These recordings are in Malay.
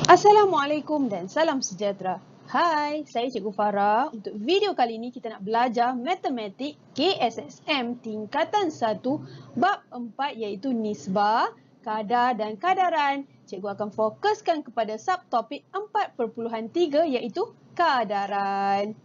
Assalamualaikum dan salam sejahtera. Hai, saya Cikgu Farah. Untuk video kali ini kita nak belajar matematik KSSM tingkatan 1 bab 4 iaitu nisbah, kadar dan kadaran. Cikgu akan fokuskan kepada subtopik 4.3 iaitu kadaran.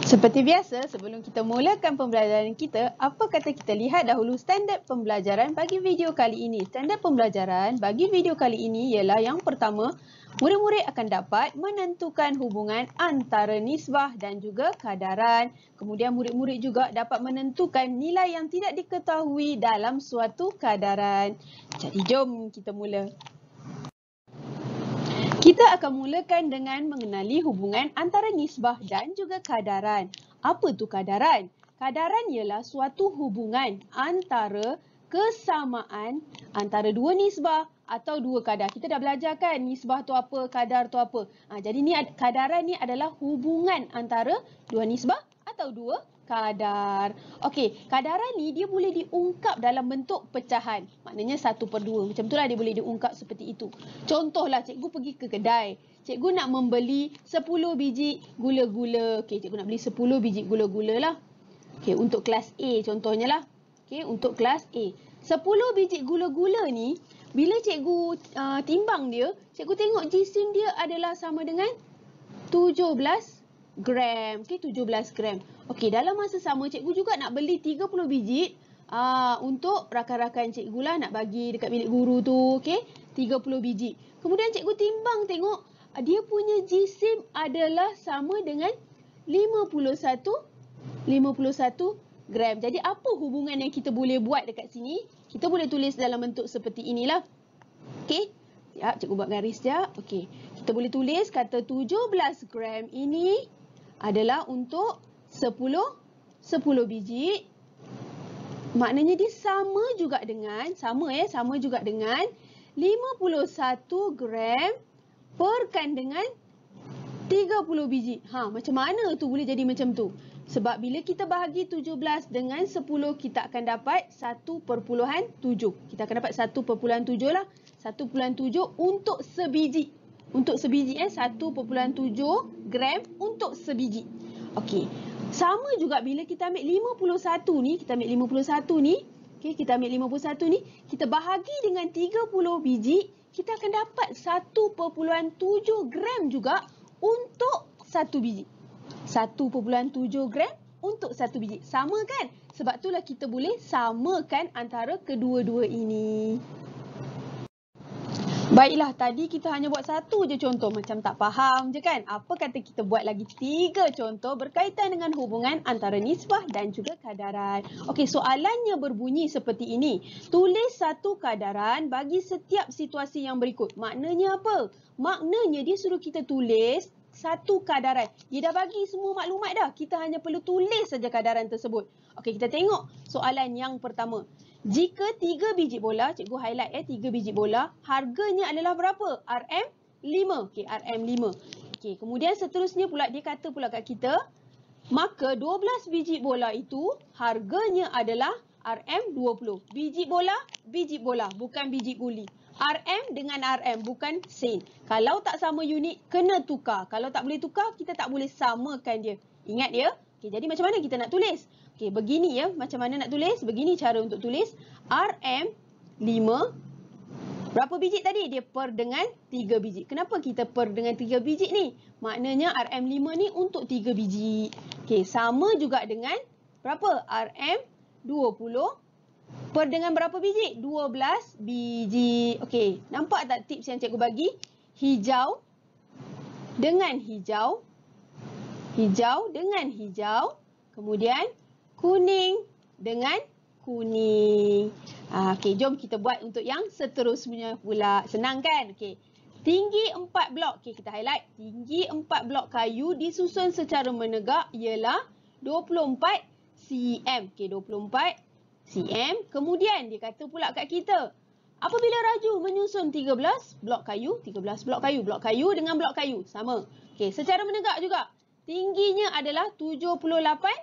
Seperti biasa, sebelum kita mulakan pembelajaran kita, apa kata kita lihat dahulu standard pembelajaran bagi video kali ini. Standard pembelajaran bagi video kali ini ialah yang pertama, murid-murid akan dapat menentukan hubungan antara nisbah dan juga kadaran. Kemudian murid-murid juga dapat menentukan nilai yang tidak diketahui dalam suatu kadaran. Jadi jom kita mula. Kita akan mulakan dengan mengenali hubungan antara nisbah dan juga kadaran. Apa tu kadaran? Kadaran ialah suatu hubungan antara kesamaan antara dua nisbah atau dua kadar. Kita dah belajar kan nisbah tu apa, kadar tu apa. Jadi ni kadaran ni adalah hubungan antara dua nisbah atau dua kadar. Okey, kadaran ni dia boleh diungkap dalam bentuk pecahan. Maknanya 1/2. Macam itulah dia boleh diungkap seperti itu. Contohlah cikgu pergi ke kedai. Cikgu nak membeli 10 biji gula-gula. Okey, cikgu nak beli 10 biji gula-gula lah. Okey, untuk kelas A contohnya lah. Okey, untuk kelas A. 10 biji gula-gula ni, bila cikgu timbang dia, cikgu tengok jisim dia adalah sama dengan 17 gram. Okey, 17 gram. Okey, dalam masa sama cikgu juga nak beli 30 biji untuk rakan-rakan cikgu lah nak bagi dekat bilik guru tu. Okey, 30 biji. Kemudian cikgu timbang tengok dia punya jisim adalah sama dengan 51 gram. Jadi apa hubungan yang kita boleh buat dekat sini? Kita boleh tulis dalam bentuk seperti inilah. Okey. Sekejap, cikgu buat garis sekejap. Okey. Kita boleh tulis kata 17 gram ini adalah untuk 10 biji. Maknanya dia sama juga dengan 51 gram perkan dengan 30 biji. Macam mana tu boleh jadi macam tu? Sebab bila kita bahagi 17 dengan 10, kita akan dapat 1/7. Kita akan dapat 1/7 lah. 1/7 untuk sebiji. Untuk sebiji 1/7 gram untuk sebiji. Okey. Sama juga bila kita ambil 51 ni, kita ambil 51 ni, kita bahagi dengan 30 biji, kita akan dapat 1/7 gram juga untuk satu biji. 1/7 gram untuk satu biji. Sama kan? Sebab itulah kita boleh samakan antara kedua-dua ini. Baiklah, tadi kita hanya buat satu je contoh. Macam tak faham je kan? Apa kata kita buat lagi 3 contoh berkaitan dengan hubungan antara nisbah dan juga kadaran. Okey, soalannya berbunyi seperti ini. Tulis satu kadaran bagi setiap situasi yang berikut. Maknanya apa? Maknanya dia suruh kita tulis satu kadaran. Dia dah bagi semua maklumat dah. Kita hanya perlu tulis saja kadaran tersebut. Okey, kita tengok soalan yang pertama. Jika 3 biji bola, cikgu highlight 3 biji bola, harganya adalah berapa? RM5. Okey, RM5. Okey, kemudian seterusnya pula dia kata pula kat kita, maka 12 biji bola itu harganya adalah RM20. Biji bola, bukan biji guli. RM dengan RM, bukan sen. Kalau tak sama unit, kena tukar. Kalau tak boleh tukar, kita tak boleh samakan dia. Ingat ya? Okey, jadi macam mana kita nak tulis? Okey, begini ya. Macam mana nak tulis? Begini cara untuk tulis. RM5. Berapa biji tadi? Dia per dengan 3 biji. Kenapa kita per dengan 3 biji ni? Maknanya RM5 ni untuk 3 biji. Okey, sama juga dengan berapa? RM20 per dengan berapa biji? 12 biji. Okey, nampak tak tips yang cikgu bagi? Hijau dengan hijau. Hijau dengan hijau. Kemudian kuning dengan kuning. Okey, jom kita buat untuk yang seterusnya pula. Senang kan? Okey. Tinggi 4 blok. Okey, kita highlight. Tinggi 4 blok kayu disusun secara menegak ialah 24 cm. Okey, 24 cm. Kemudian dia kata pula kat kita, apabila raju menyusun 13 blok kayu, blok kayu dengan blok kayu sama. Okey, secara menegak juga. Tingginya adalah 78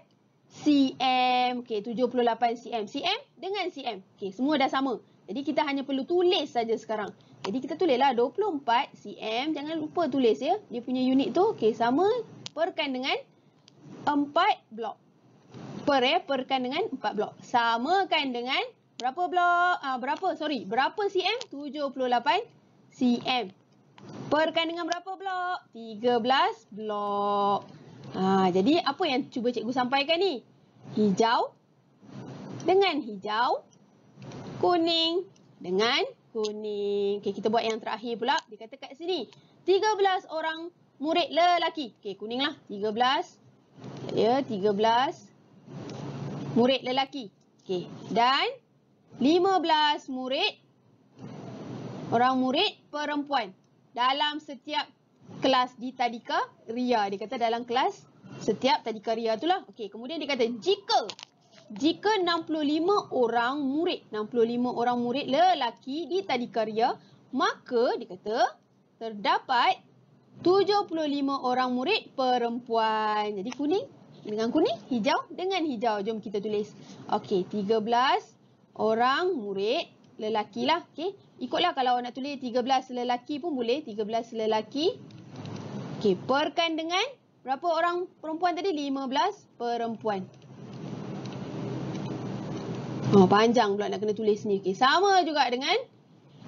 cm. Okey, 78 cm. Cm dengan cm. Okey, semua dah sama. Jadi kita hanya perlu tulis saja sekarang. Jadi kita tulislah 24 cm. Jangan lupa tulis ya. Dia punya unit tu. Okey, sama perkan dengan 4 blok. Perkan dengan 4 blok. Samakan dengan berapa blok? Berapa cm? 78 cm. Perkan dengan berapa blok? 13 blok. Jadi apa yang cuba cikgu sampaikan ni? Hijau dengan hijau. Kuning dengan kuning. Okey, kita buat yang terakhir pula. Dia kata kat sini, 13 orang murid lelaki. Okey, kuning lah. 13. Ya, 13 murid lelaki. Okey, dan 15 orang murid perempuan dalam setiap kelas di Tadika Ria. Dia kata dalam kelas setiap Tadika Ria itulah. Okey, kemudian dia kata jika 65 orang murid lelaki di Tadika Ria, maka dia kata terdapat 75 orang murid perempuan. Jadi kuning dengan kuning, hijau dengan hijau. Jom kita tulis. Okey, 13 orang murid lelaki lah. Okey, ikutlah kalau nak tulis 13 lelaki pun boleh. 13 lelaki. Okey, perkan dengan berapa orang perempuan tadi? 15 perempuan. Panjang pula nak kena tulis ni. Okey, sama juga dengan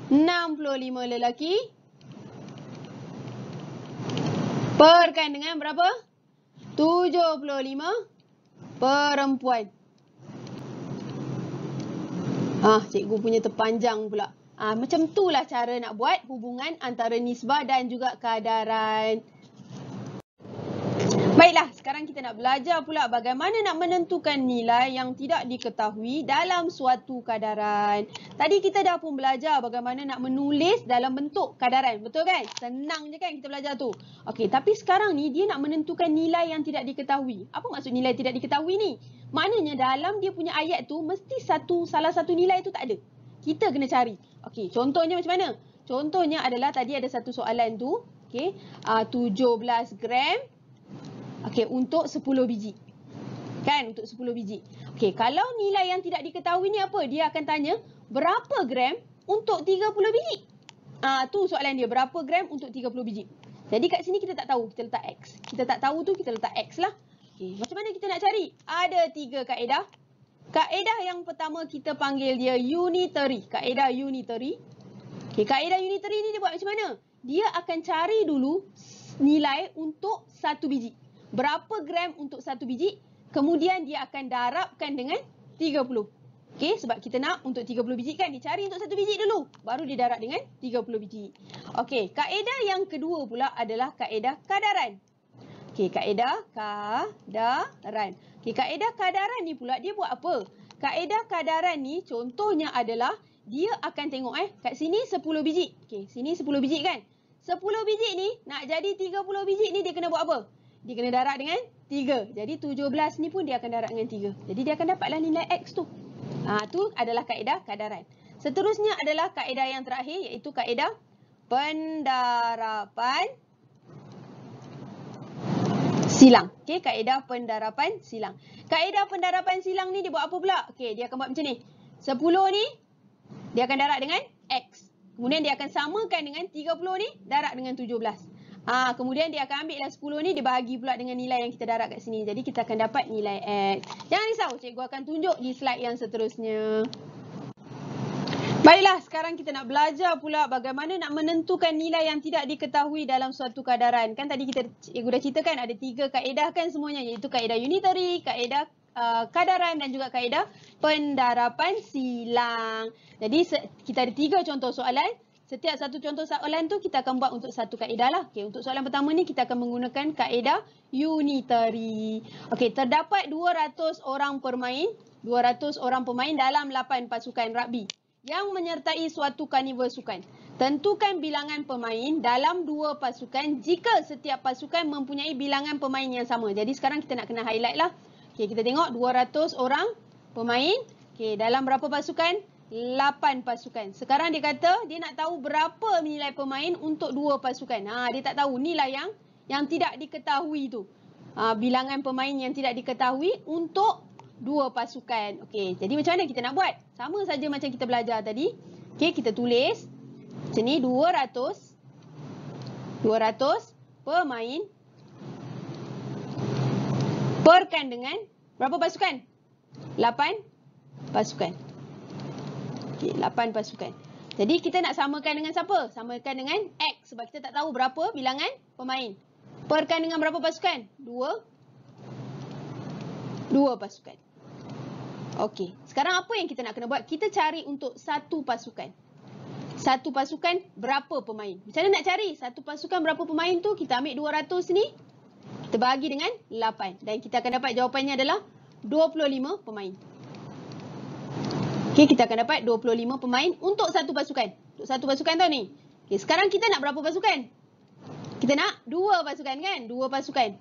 65 lelaki. Perkan dengan berapa? 75 perempuan. Cikgu punya terpanjang pula. Macam itulah cara nak buat hubungan antara nisbah dan juga kadaran. Baiklah, sekarang kita nak belajar pula bagaimana nak menentukan nilai yang tidak diketahui dalam suatu kadaran. Tadi kita dah pun belajar bagaimana nak menulis dalam bentuk kadaran. Betul kan? Senang je kan kita belajar tu. Okey, tapi sekarang ni dia nak menentukan nilai yang tidak diketahui. Apa maksud nilai tidak diketahui ni? Maknanya dalam dia punya ayat tu mesti salah satu nilai tu tak ada. Kita kena cari. Okey, contohnya macam mana? Contohnya adalah tadi ada satu soalan tu. Okey, 17 gram. Okey, untuk 10 biji. Kan? Untuk 10 biji. Okey, kalau nilai yang tidak diketahui ni apa? Dia akan tanya, berapa gram untuk 30 biji? Tu soalan dia. Berapa gram untuk 30 biji? Jadi kat sini kita tak tahu. Kita letak X. Kita tak tahu tu, kita letak X lah. Okey, macam mana kita nak cari? Ada 3 kaedah. Kaedah yang pertama kita panggil dia unitary. Kaedah unitary. Okey, kaedah unitary ni dia buat macam mana? Dia akan cari dulu nilai untuk 1 biji. Berapa gram untuk 1 biji, kemudian dia akan darabkan dengan 30. Okey, sebab kita nak untuk 30 biji kan, dicari untuk 1 biji dulu, baru didarab dengan 30 biji. Okey, kaedah yang kedua pula adalah kaedah kadaran. Okey, kaedah kadaran. Okey, kaedah kadaran ni pula dia buat apa? Kaedah kadaran ni contohnya adalah dia akan tengok kat sini 10 biji. Okey, sini 10 biji kan? 10 biji ni nak jadi 30 biji ni dia kena buat apa? Dia kena darab dengan 3. Jadi 17 ni pun dia akan darab dengan 3. Jadi dia akan dapatlah nilai X tu. Tu adalah kaedah kadaran. Seterusnya adalah kaedah yang terakhir iaitu kaedah pendarapan silang. Okey, kaedah pendarapan silang. Kaedah pendarapan silang ni dia buat apa pula? Okey, dia akan buat macam ni. 10 ni dia akan darab dengan X. Kemudian dia akan samakan dengan 30 ni darab dengan 17. Kemudian dia akan ambil 10 ni, dia bahagi pula dengan nilai yang kita darab kat sini. Jadi kita akan dapat nilai X. Jangan risau, cikgu akan tunjuk di slide yang seterusnya. Baiklah, sekarang kita nak belajar pula bagaimana nak menentukan nilai yang tidak diketahui dalam suatu kadaran. Kan tadi cikgu dah ceritakan ada 3 kaedah kan semuanya, iaitu kaedah unitary, kaedah kadaran dan juga kaedah pendarapan silang. Jadi kita ada 3 contoh soalan. Setiap satu contoh soalan tu kita akan buat untuk satu kaedah lah. Okey, untuk soalan pertama ni kita akan menggunakan kaedah unitary. Okey, terdapat 200 orang pemain dalam 8 pasukan rugby yang menyertai suatu karnival sukan. Tentukan bilangan pemain dalam 2 pasukan jika setiap pasukan mempunyai bilangan pemain yang sama. Jadi sekarang kita nak kena highlight lah. Okey, kita tengok 200 orang pemain. Okey, dalam berapa pasukan? 8 pasukan. Sekarang dia kata dia nak tahu berapa nilai pemain untuk 2 pasukan. Dia tak tahu nilai yang tidak diketahui tu. Bilangan pemain yang tidak diketahui untuk 2 pasukan. Okey, jadi macam mana kita nak buat? Sama saja macam kita belajar tadi. Okey, kita tulis Macam ni 200 pemain perkan dengan berapa pasukan? 8 pasukan. Okey, 8 pasukan. Jadi kita nak samakan dengan siapa? Samakan dengan X sebab kita tak tahu berapa bilangan pemain. Perkan dengan berapa pasukan? 2 pasukan. Okey, sekarang apa yang kita nak kena buat? Kita cari untuk satu pasukan. Satu pasukan berapa pemain? Macam mana nak cari? Satu pasukan berapa pemain tu? Kita ambil 200 ni. Kita bagi dengan 8. Dan kita akan dapat jawapannya adalah 25 pemain. Okey, kita akan dapat 25 pemain untuk satu pasukan. Untuk satu pasukan tau ni. Okey, sekarang kita nak berapa pasukan? Kita nak 2 pasukan kan? 2 pasukan.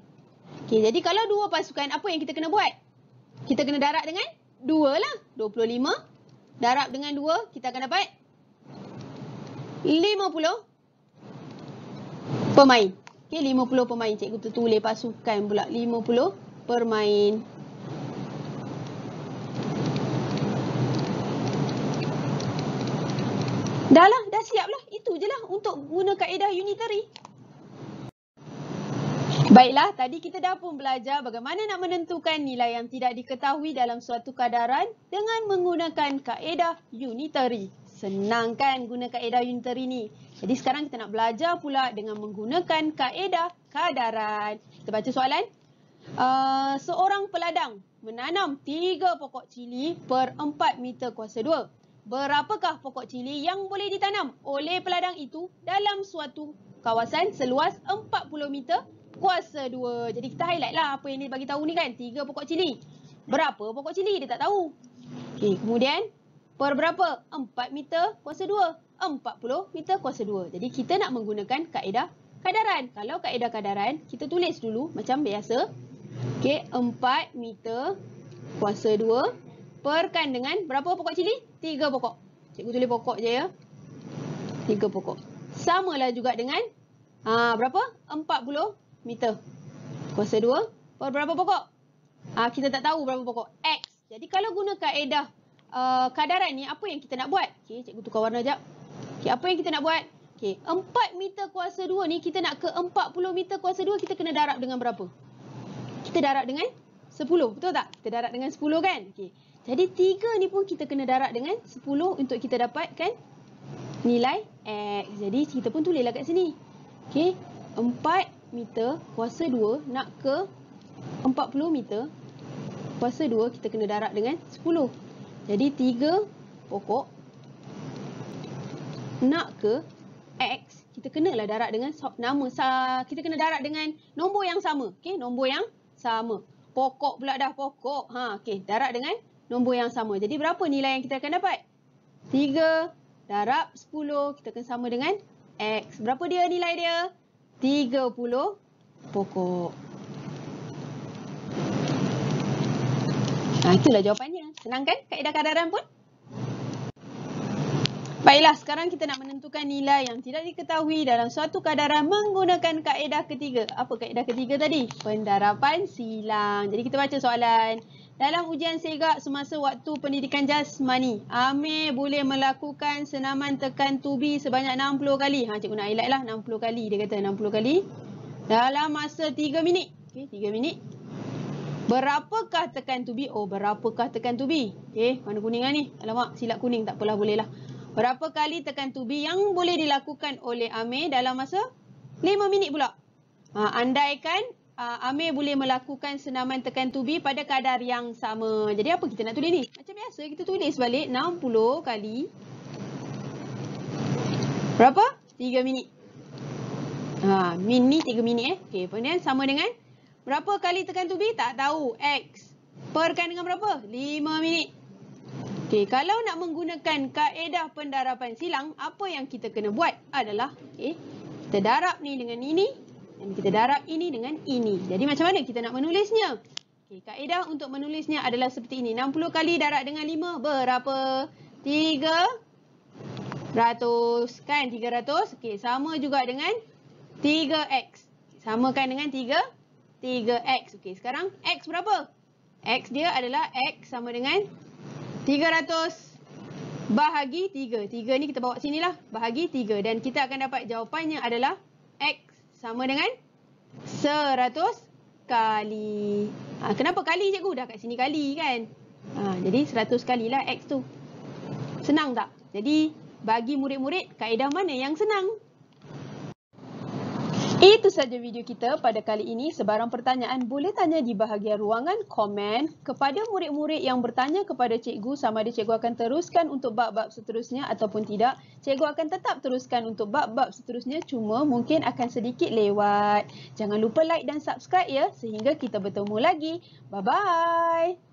Okey, jadi kalau 2 pasukan, apa yang kita kena buat? Kita kena darab dengan 2 lah. 25 darab dengan 2, kita akan dapat 50 pemain. Okey, 50 pemain. Cikgu tertulis pasukan pula. 50 pemain. Dah lah, dah siap lah. Itu je lah untuk guna kaedah unitary. Baiklah, tadi kita dah pun belajar bagaimana nak menentukan nilai yang tidak diketahui dalam suatu kadaran dengan menggunakan kaedah unitary. Senang kan guna kaedah unitary ni? Jadi sekarang kita nak belajar pula dengan menggunakan kaedah kadaran. Kita baca soalan. Seorang peladang menanam 3 pokok cili per 4 meter kuasa 2. Berapakah pokok cili yang boleh ditanam oleh peladang itu dalam suatu kawasan seluas 40 meter kuasa 2. Jadi kita highlight lah apa yang dia bagi tahu ni kan. 3 pokok cili. Berapa pokok cili? Dia tak tahu. Okey, kemudian per berapa? 4 meter kuasa 2. 40 meter kuasa 2. Jadi kita nak menggunakan kaedah kadaran. Kalau kaedah kadaran, kita tulis dulu macam biasa. Okey, 4 meter kuasa 2 perkan dengan berapa pokok cili? 3 pokok. Cikgu tulis pokok je ya. 3 pokok. Samalah juga dengan berapa? 40 meter kuasa 2 per berapa pokok? Kita tak tahu berapa pokok. X. Jadi kalau guna kaedah kadaran ni, apa yang kita nak buat? Okey, cikgu tukar warna sekejap. Okey, apa yang kita nak buat? Okey, 4 meter kuasa 2 ni kita nak ke 40 meter kuasa 2, kita kena darab dengan berapa? Kita darab dengan 10, betul tak? Kita darab dengan 10 kan? Okey. Jadi 3 ni pun kita kena darab dengan 10 untuk kita dapatkan nilai X. Jadi kita pun tulislah kat sini. Okey, 4 meter kuasa 2 nak ke 40 meter kuasa 2, kita kena darab dengan 10. Jadi 3 pokok nak ke X, kita kenalah darab dengan kita kena darab dengan nombor yang sama. Okey, nombor yang sama. Pokok pula dah, pokok. Okey, darab dengan nombor yang sama. Jadi berapa nilai yang kita akan dapat? 3 darab 10, kita akan sama dengan X. Berapa dia nilai dia? 30 pokok. Itulah jawapannya. Senang kan kaedah kadaran pun? Baiklah, sekarang kita nak menentukan nilai yang tidak diketahui dalam suatu kadaran menggunakan kaedah ketiga. Apa kaedah ketiga tadi? Pendarapan silang. Jadi kita baca soalan. Dalam ujian segak semasa waktu pendidikan jasmani, Amir boleh melakukan senaman tekan tubi sebanyak 60 kali. Cikgu nak highlight lah 60 kali. Dia kata 60 kali dalam masa 3 minit. Okey, 3 minit. Berapakah tekan tubi? Berapakah tekan tubi? Warna kuning lah ni. Alamak, silap kuning. Tak apalah, boleh lah. Berapa kali tekan tubi yang boleh dilakukan oleh Amir dalam masa 5 minit pula? Andaikan Amir boleh melakukan senaman tekan tubi pada kadar yang sama. Jadi apa kita nak tulis ni? Macam biasa kita tulis balik 60 kali. Berapa? 3 minit. Min ni 3 minit Okey, kemudian sama dengan berapa kali tekan tubi? Tak tahu. X. Perkan dengan berapa? 5 minit. Okey, kalau nak menggunakan kaedah pendarapan silang, apa yang kita kena buat adalah kita darab ni dengan ini dan kita darab ini dengan ini. Jadi macam mana kita nak menulisnya? Okey, kaedah untuk menulisnya adalah seperti ini. 60 kali darab dengan 5 berapa? 300 kan? 300. Okey, sama juga dengan 3x. Samakan dengan 3x. Okey, sekarang x berapa? X dia adalah x sama dengan 300 Bahagi 3. 3 ni kita bawa sini lah. Bahagi 3. Dan kita akan dapat jawapannya adalah X sama dengan 100 kali. Kenapa kali cikgu? Dah kat sini kali kan? Jadi 100 kalilah X tu. Senang tak? Jadi bagi murid-murid, kaedah mana yang senang? Itu saja video kita pada kali ini. Sebarang pertanyaan boleh tanya di bahagian ruangan komen. Kepada murid-murid yang bertanya kepada cikgu sama ada cikgu akan teruskan untuk bab-bab seterusnya ataupun tidak, cikgu akan tetap teruskan untuk bab-bab seterusnya, cuma mungkin akan sedikit lewat. Jangan lupa like dan subscribe ya, sehingga kita bertemu lagi. Bye-bye.